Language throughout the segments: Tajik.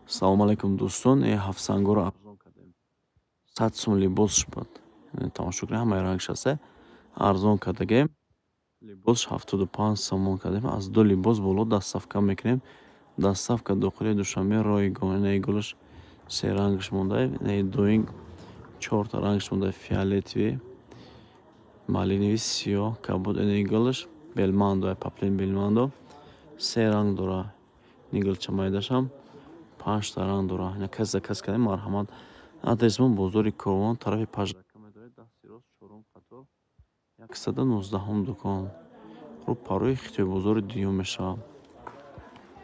Салом алейкум дӯстон, 7 арзон кардем. 100 сум либос шуд. Тамошо кунед, ҳамаи рангш аст. Арзон кардагем. Либос 75 сомон кардем. Аз ду либос боло дастсафка мекунем. Дастсафка дохили душанбе рои гони гулш се рангш монда. Дуинг 4 та рангш монда. Фиолетови, малинови, сиё, кабуд гулш, белмандо, паплин белмандо. Се ранг дора. Нигилча майдашам 5 та ранг дора. Ина кас за кас кардем. Марҳамат. Адресмон бозори Корвон, тарафи Пажрака медоред. Дасти рост 4 қатор 119 дукон. Рӯ парои Хитой бозори дуюм мешавам.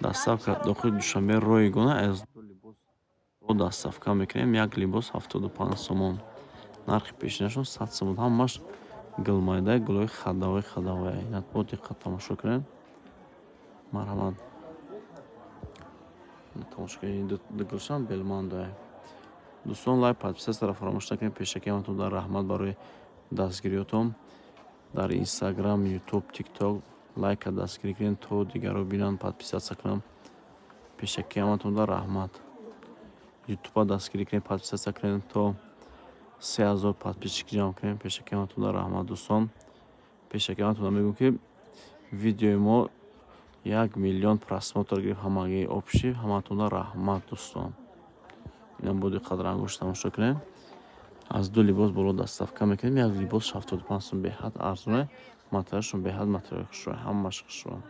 Дастсафка дохили Душанбе рои гона. Аз ду либос бо дастсафка мекунем. Як либос 75 сомон. Нархи пешинашон 100 сомон. Ҳамаш гулмайда, гулои хадавай. Ина бо диққат тамошо кунед. Марҳамат. Тамошо кунед, гулшан белмандо. Дӯстон, лайк, подписатсияро фаромӯш накунед. Пешакияматон дар раҳмат барои дастгириётон дар Instagram, YouTube, TikTok. Лайка дастгирӣ кунед, то дигарро бинанд, подписатсия кунанд. Пешакияматон дар раҳмат. YouTube дастгирӣ кунед, подписатсия кунед, то 3000 подписчик ҷамъ кунем. Пешакияматон дар раҳмат дӯстон. Пешакияматон мегӯям ки видеои мо 1 миллион просмотр гирифт. Ҳамагии обши. Ҳаматон дар раҳмат дӯстон. Ина бо диққат рангош тамошо кунед. Аз ду либос боло дастсафка мекунем. Як либос 75 сум беҳад арзоне. Материалшон беҳад материали хушрӯй. Ҳамаш хушрӯй.